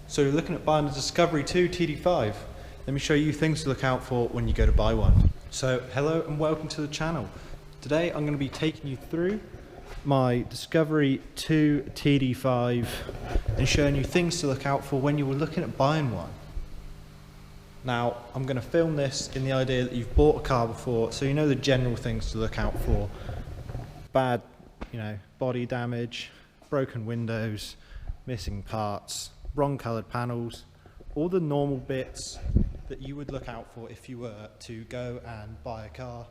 So you're looking at buying a Discovery 2 TD5. Let me show you things to look out for when you go to buy one. So hello and welcome to the channel. Today I'm going to be taking you through my Discovery 2 TD5 and showing you things to look out for when you were looking at buying one. Now I'm going to film this in the idea that you've bought a car before, so you know the general things to look out for. Bad, body damage, broken windows, missing parts, wrong coloured panels, all the normal bits that you would look out for if you were to go and buy a car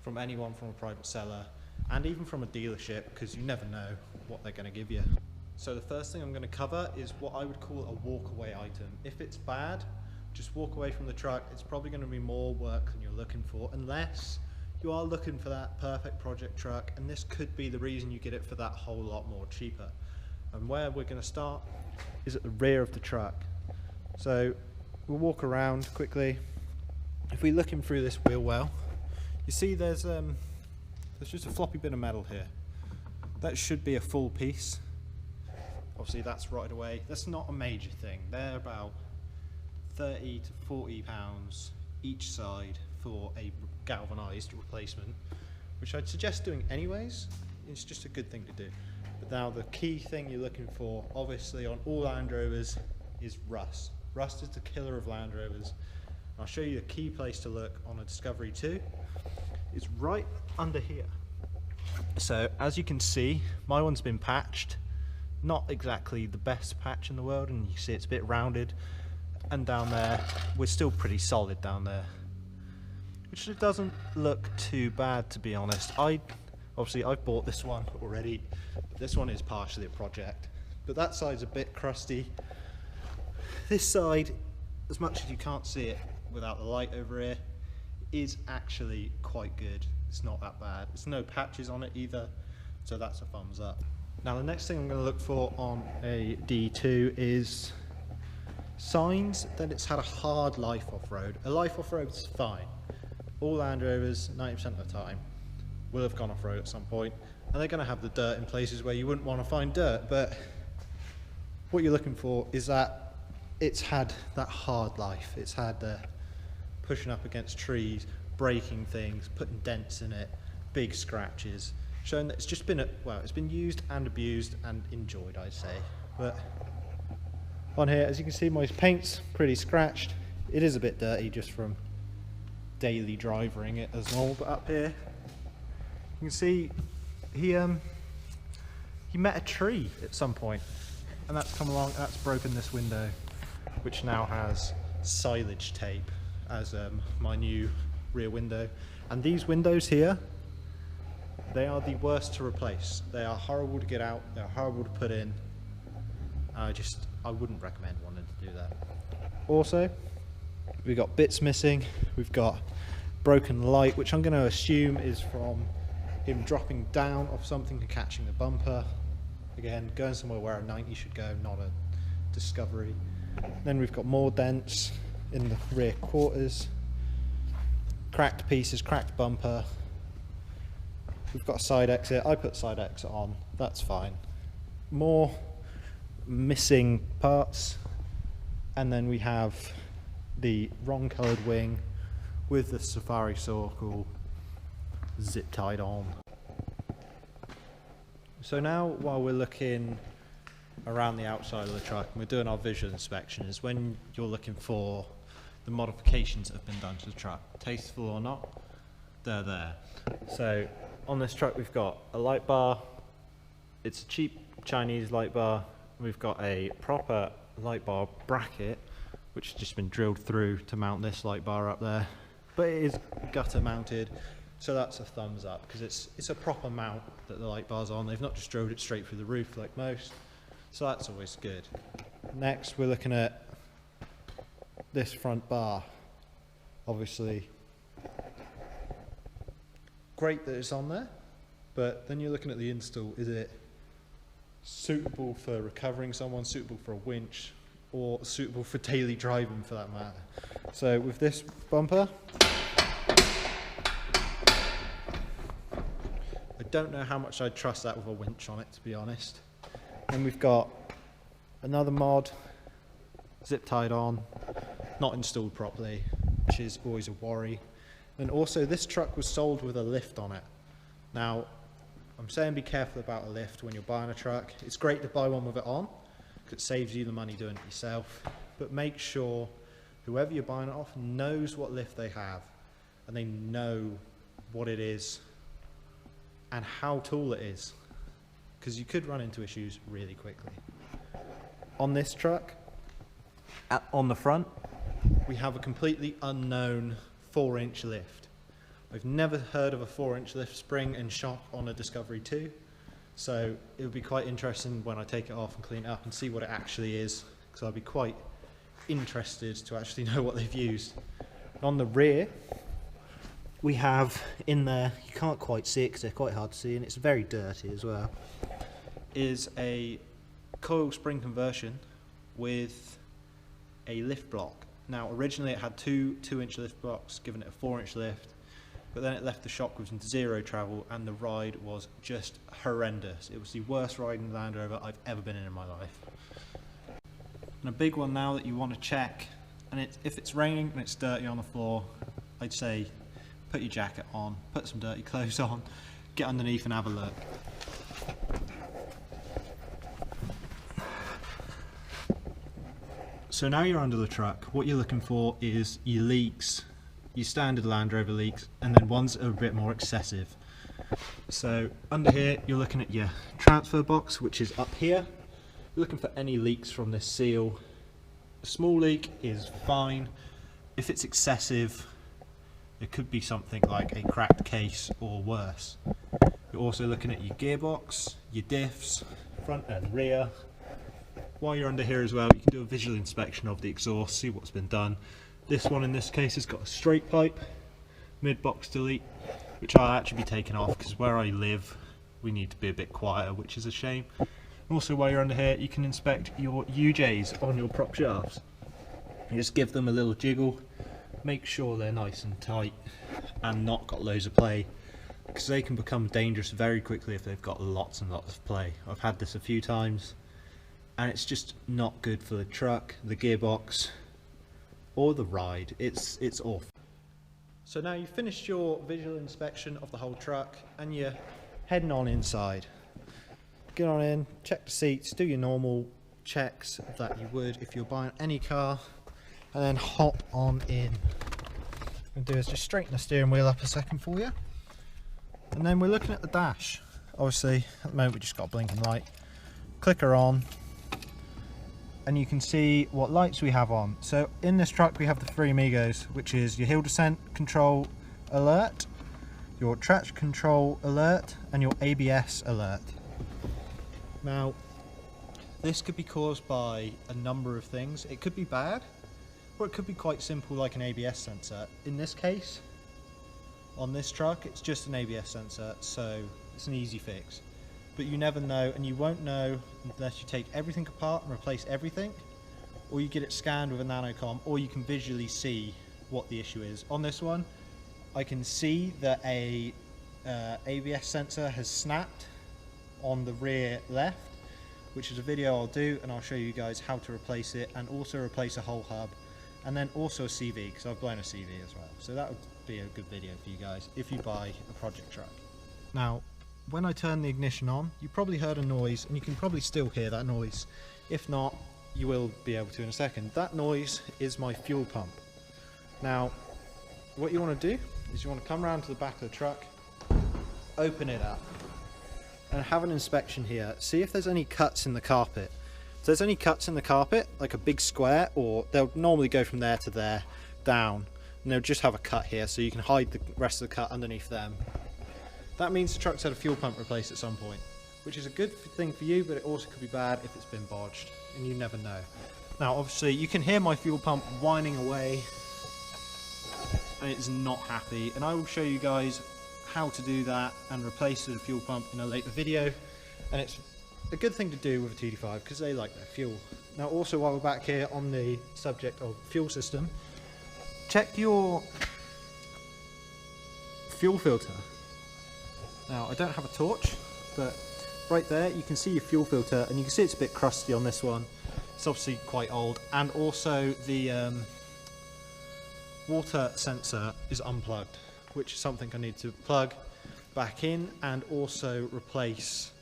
from anyone, from a private seller and even from a dealership, because you never know what they're going to give you. So the first thing I'm going to cover is what I would call a walk-away item. If it's bad, just walk away from the truck. It's probably going to be more work than you're looking for, unless you are looking for that perfect project truck, and this could be the reason you get it for that whole lot more cheaper. And where we're going to start is at the rear of the truck. So we'll walk around quickly. If we're looking through this wheel well, you see there's just a floppy bit of metal here. That should be a full piece. Obviously that's right away. That's not a major thing. They're about 30 to 40 pounds each side for a galvanized replacement, which I'd suggest doing anyways. It's just a good thing to do. But now the key thing you're looking for, obviously on all Land Rovers, is rust. Rust is the killer of Land Rovers. I'll show you a key place to look on a Discovery 2. It's right under here. So as you can see, my one's been patched. Not exactly the best patch in the world, and you see it's a bit rounded. And down there, we're still pretty solid down there, which doesn't look too bad, to be honest. Obviously I've bought this one already, but this one is partially a project. But that side's a bit crusty. This side, as much as you can't see it without the light over here, is actually quite good. It's not that bad. There's no patches on it either, so that's a thumbs up. Now the next thing I'm going to look for on a D2 is signs that it's had a hard life off-road. A life off-road is fine. All Land Rovers, 90% of the time, will have gone off-road at some point, and they're going to have the dirt in places where you wouldn't want to find dirt. But what you're looking for is that it's had that hard life. It's had pushing up against trees, breaking things, putting dents in it, big scratches, showing that it's just been it's been used and abused and enjoyed, I'd say. But on here, as you can see, my paint's pretty scratched. It is a bit dirty just from daily driving it as normal. But up here, you can see he met a tree at some point, and that's come along and that's broken this window, which now has silage tape as my new rear window. And these windows here, they are the worst to replace. They are horrible to get out. They're horrible to put in. I wouldn't recommend wanting to do that. Also, we've got bits missing. We've got broken light, which I'm going to assume is from him dropping down off something and catching the bumper. Again, going somewhere where a 90 should go, not a Discovery. Then we've got more dents in the rear quarters. Cracked pieces, cracked bumper. We've got a side exit. I put side exit on. That's fine. More missing parts, and then we have the wrong coloured wing with the safari circle zip tied on. So now, while we're looking around the outside of the truck and we're doing our visual inspection, is when you're looking for the modifications that have been done to the truck, tasteful or not, they're there. So on this truck we've got a light bar. It's a cheap Chinese light bar. We've got a proper light bar bracket, which has just been drilled through to mount this light bar up there. But it is gutter mounted, so that's a thumbs up, because it's a proper mount that the light bar's on. They've not just drilled it straight through the roof like most, so that's always good. Next, we're looking at this front bar. Obviously, great that it's on there, but then you're looking at the install. Is it suitable for recovering someone, suitable for a winch, or suitable for daily driving for that matter? So with this bumper, I don't know how much I'd trust that with a winch on it, to be honest. And we've got another mod zip tied on, not installed properly, which is always a worry. And also this truck was sold with a lift on it. Now, I'm saying be careful about a lift when you're buying a truck. It's great to buy one with it on, because it saves you the money doing it yourself, but make sure whoever you're buying it off knows what lift they have, and they know what it is and how tall it is, because you could run into issues really quickly. On this truck, on the front, we have a completely unknown 4-inch lift. I've never heard of a 4-inch lift spring and shock on a Discovery 2, so it would be quite interesting when I take it off and clean it up and see what it actually is, because I'd be quite interested to actually know what they've used. On the rear, we have in there, you can't quite see it because they're quite hard to see, and it's very dirty as well, is a coil spring conversion with a lift block. Now originally it had two 2-inch lift blocks, giving it a 4-inch lift, but then it left the shock with zero travel, and the ride was just horrendous. It was the worst riding Land Rover I've ever been in my life. And a big one now that you want to check, and if it's raining and it's dirty on the floor, I'd say put your jacket on, put some dirty clothes on, get underneath and have a look. So now you're under the truck, what you're looking for is your leaks, your standard Land Rover leaks, and then ones that are a bit more excessive. So under here you're looking at your transfer box, which is up here. You're looking for any leaks from this seal. A small leak is fine. If it's excessive, it could be something like a cracked case or worse. You're also looking at your gearbox, your diffs, front and rear. While you're under here as well, you can do a visual inspection of the exhaust, see what's been done. This one in this case has got a straight pipe, mid-box delete, which I'll actually be taking off because where I live we need to be a bit quieter, which is a shame. Also, while you're under here, you can inspect your UJs on your prop shafts. You just give them a little jiggle, make sure they're nice and tight and not got loads of play, because they can become dangerous very quickly if they've got lots and lots of play. I've had this a few times and it's just not good for the truck, the gearbox or the ride. It's awful. So now you've finished your visual inspection of the whole truck and you're heading on inside. Get on in, check the seats, do your normal checks that you would if you're buying any car, and then hop on in. What I'm going to do is just straighten the steering wheel up a second for you, and then we're looking at the dash. Obviously at the moment we just got a blinking light. Click her on and you can see what lights we have on. So in this truck we have the 3 amigos, which is your hill descent control alert, your traction control alert, and your ABS alert. Now, this could be caused by a number of things. It could be bad, or it could be quite simple like an ABS sensor. In this case, on this truck, it's just an ABS sensor, so it's an easy fix. But you never know, and you won't know unless you take everything apart and replace everything, or you get it scanned with a nanocom, or you can visually see what the issue is. On this one, I can see that a ABS sensor has snapped on the rear left, which is a video I'll do, and I'll show you guys how to replace it, and also replace a whole hub, and then also a CV, because I've blown a CV as well. So that would be a good video for you guys if you buy a project truck. Now, when I turn the ignition on, you probably heard a noise, and you can probably still hear that noise. If not, you will be able to in a second. That noise is my fuel pump. Now, what you want to do is you want to come around to the back of the truck, open it up, and have an inspection here. See if there's any cuts in the carpet. If there's any cuts in the carpet, like a big square, or they'll normally go from there to there, down, and they'll just have a cut here, so you can hide the rest of the cut underneath them. That means the truck's had a fuel pump replaced at some point, which is a good thing for you, but it also could be bad if it's been bodged, and you never know. Now, obviously, you can hear my fuel pump whining away, and it's not happy, and I will show you guys how to do that and replace the fuel pump in a later video. And it's a good thing to do with a TD5 because they like their fuel. Now, also, while we're back here on the subject of fuel system, check your fuel filter. Now, I don't have a torch, but right there you can see your fuel filter, and you can see it's a bit crusty on this one. It's obviously quite old, and also the water sensor is unplugged, which is something I need to plug back in and also replace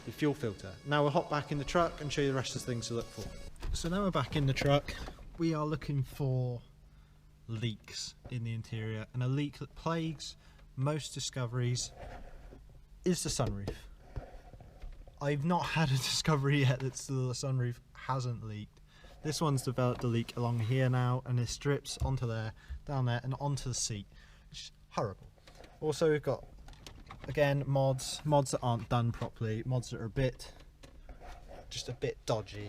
the fuel filter. Now we'll hop back in the truck and show you the rest of the things to look for. So now we're back in the truck, we are looking for leaks in the interior, and a leak that plagues most Discoveries is the sunroof. I've not had a Discovery yet that the sunroof hasn't leaked. This one's developed a leak along here now, and it strips onto there, down there, and onto the seat, which is horrible. Also, we've got, again, mods that aren't done properly, mods that are just a bit dodgy.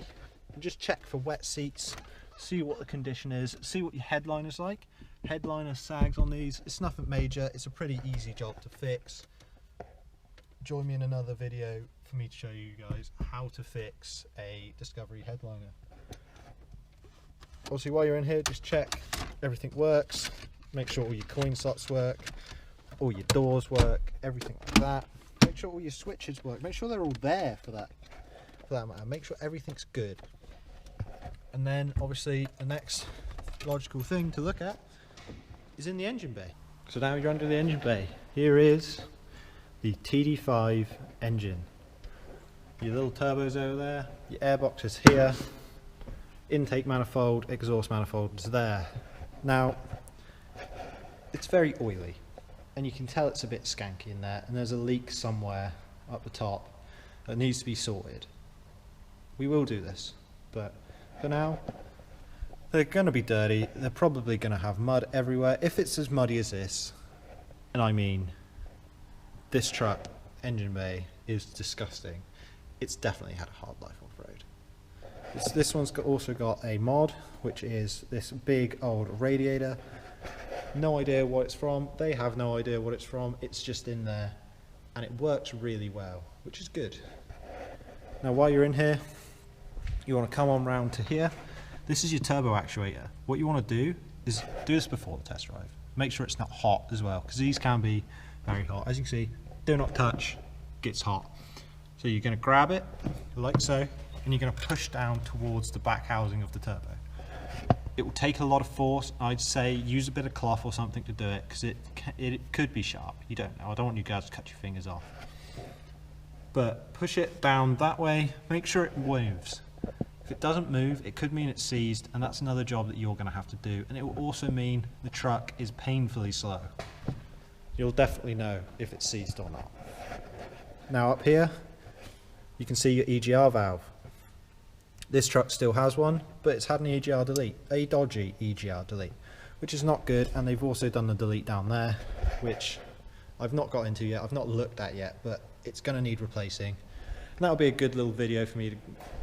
And just check for wet seats, see what the condition is, see what your headliner's like. Headliner sags on these, it's nothing major, it's a pretty easy job to fix. Join me in another video for me to show you guys how to fix a Discovery headliner. Obviously, while you're in here, just check everything works, make sure all your coin slots work, all your doors work, everything like that. Make sure all your switches work, make sure they're all there for that matter, make sure everything's good. And then obviously the next logical thing to look at is in the engine bay. So now you're under the engine bay. Here is the TD5 engine. Your little turbos over there, your airbox is here, intake manifold, exhaust manifold is there. Now, it's very oily, and you can tell it's a bit skanky in there, and there's a leak somewhere up the top that needs to be sorted. We will do this, but for now, they're going to be dirty, they're probably going to have mud everywhere. If it's as muddy as this, and I mean, this truck engine bay is disgusting, it's definitely had a hard life off-road. This one's also got a mod, which is this big old radiator. No idea what it's from, they have no idea what it's from, it's just in there, and it works really well, which is good. Now while you're in here, you want to come on round to here. This is your turbo actuator. What you want to do is do this before the test drive. Make sure it's not hot as well, because these can be very hot. As you can see, do not touch, gets hot. So you're going to grab it, like so, and you're going to push down towards the back housing of the turbo. It will take a lot of force. I'd say use a bit of cloth or something to do it, because it could be sharp. You don't know. I don't want you guys to cut your fingers off. But push it down that way, make sure it moves. If it doesn't move, it could mean it's seized, and that's another job that you're going to have to do, and it will also mean the truck is painfully slow. You'll definitely know if it's seized or not. Now up here, you can see your EGR valve. This truck still has one, but it's had an EGR delete, a dodgy EGR delete, which is not good, and they've also done the delete down there, which I've not got into yet, I've not looked at yet, but it's going to need replacing. And that'll be a good little video for me to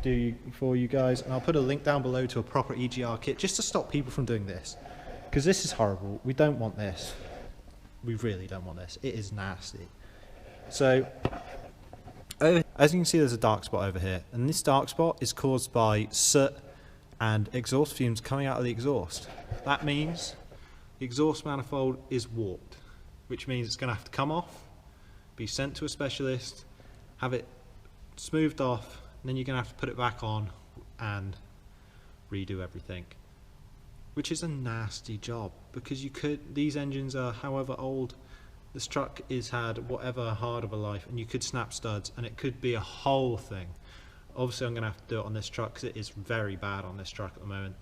do for you guys, and I'll put a link down below to a proper EGR kit just to stop people from doing this, because this is horrible. We don't want this. We really don't want this. It is nasty. So as you can see, there's a dark spot over here, and this dark spot is caused by soot and exhaust fumes coming out of the exhaust. That means the exhaust manifold is warped, which means it's going to have to come off, be sent to a specialist, have it smoothed off, and then you're going to have to put it back on and redo everything, which is a nasty job, because these engines are however old, this truck has had whatever hard of a life, and you could snap studs and it could be a whole thing. Obviously I'm going to have to do it on this truck because it is very bad on this truck at the moment,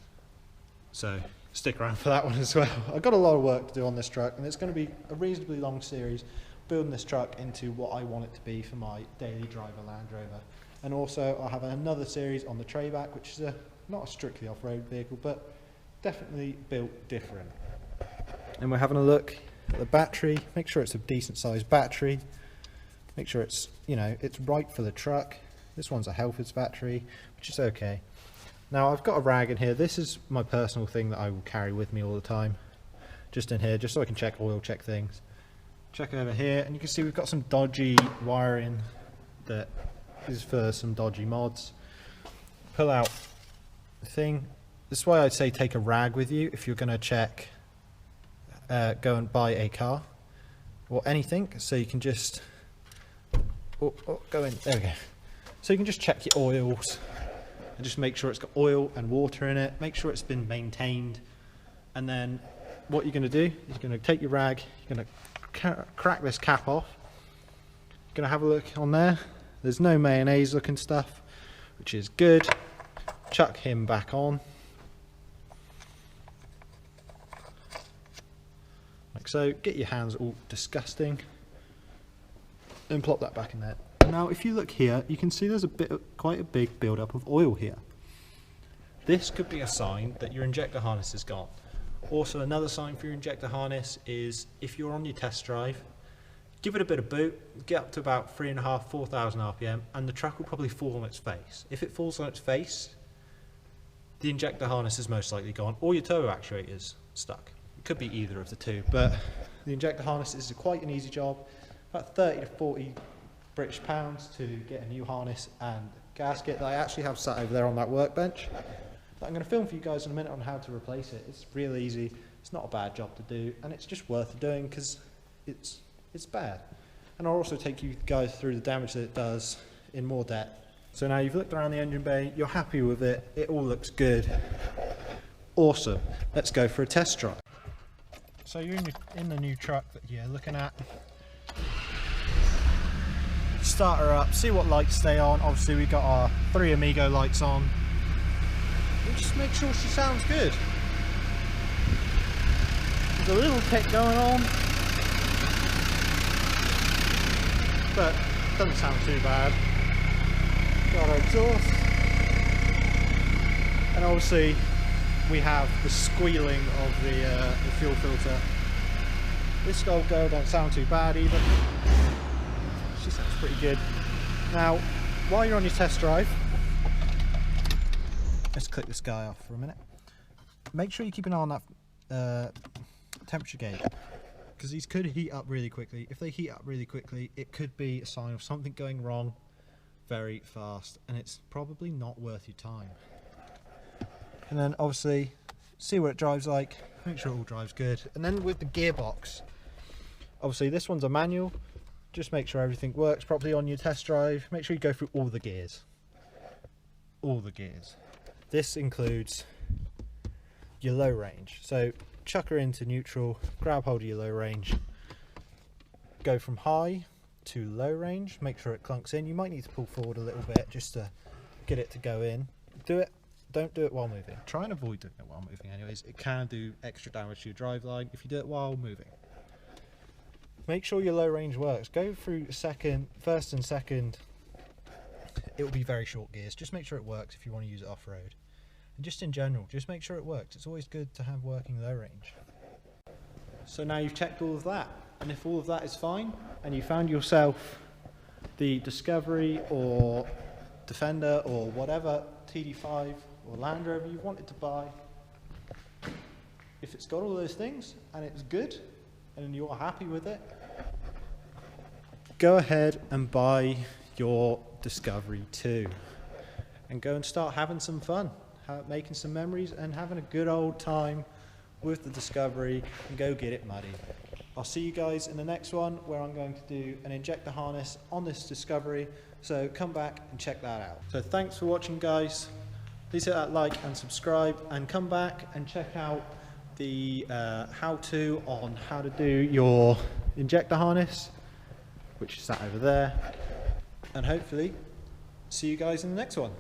so stick around for that one as well. I've got a lot of work to do on this truck, and it's going to be a reasonably long series, building this truck into what I want it to be for my daily driver Land Rover. And also I'll have another series on the Trayback, which is not a strictly off-road vehicle, but definitely built different. And we're having a look at the battery, make sure it's a decent sized battery, make sure it's, it's right for the truck. This one's a Helford's battery, which is okay. Now I've got a rag in here. This is my personal thing that I will carry with me all the time, just in here, just so I can check oil, check things. Check over here, and you can see we've got some dodgy wiring that is for some dodgy mods. Pull out the thing. This is why I'd say take a rag with you if you're going to check, go and buy a car or anything, so you can just go in. There we go. So you can just check your oils, and just make sure it's got oil and water in it. Make sure it's been maintained. And then what you're going to do is you're going to take your rag, you're going to crack this cap off. You're going to have a look on there. There's no mayonnaise looking stuff, which is good. Chuck him back on. Like so. Get your hands all disgusting. And plop that back in there. Now if you look here, you can see there's quite a big build-up of oil here. This could be a sign that your injector harness is gone. Also, another sign for your injector harness is if you're on your test drive, give it a bit of boot, get up to about 3,500, 4,000 RPM, and the truck will probably fall on its face. If it falls on its face, the injector harness is most likely gone, or your turbo actuator's stuck. It could be either of the two, but the injector harness is quite an easy job. About 30 to 40 British pounds to get a new harness and gasket that I actually have sat over there on that workbench. I'm going to film for you guys in a minute on how to replace it. It's real easy, it's not a bad job to do, and it's just worth doing because it's bad. And I'll also take you guys through the damage that it does in more depth. So now you've looked around the engine bay, you're happy with it, it all looks good. Awesome, let's go for a test drive. So you're in the new truck that you're looking at. Start her up, see what lights stay on. Obviously we got our 3 Amigo lights on. We'll just make sure she sounds good. There's a little tick going on, but it doesn't sound too bad. Got our exhaust, and obviously we have the squealing of the fuel filter. This old girl don't sound too bad either. She sounds pretty good. Now, while you're on your test drive, let's click this guy off for a minute. Make sure you keep an eye on that temperature gauge, because these could heat up really quickly. If they heat up really quickly, it could be a sign of something going wrong very fast, and it's probably not worth your time. And then obviously see what it drives like, make sure it all drives good. And then with the gearbox, obviously this one's a manual. Just make sure everything works properly on your test drive. Make sure you go through all the gears. All the gears. This includes your low range. So chuck her into neutral, grab hold of your low range, go from high to low range, make sure it clunks in. You might need to pull forward a little bit just to get it to go in. Don't do it while moving. Try and avoid doing it while moving anyways. It can do extra damage to your driveline if you do it while moving. Make sure your low range works. Go through first and second. It will be very short gears. Just make sure it works if you want to use it off-road. And just in general, just make sure it works. It's always good to have working low range. So now you've checked all of that. And if all of that is fine, and you found yourself the Discovery or Defender or whatever TD5 or Land Rover you wanted to buy, if it's got all those things and it's good, and you're happy with it, go ahead and buy your Discovery 2 and go and start having some fun, making some memories and having a good old time with the Discovery, and go get it muddy. I'll see you guys in the next one where I'm going to do an injector harness on this Discovery, so come back and check that out. So thanks for watching guys, please hit that like and subscribe, and come back and check out the how-to on how to do your injector harness, which is that over there, and hopefully see you guys in the next one.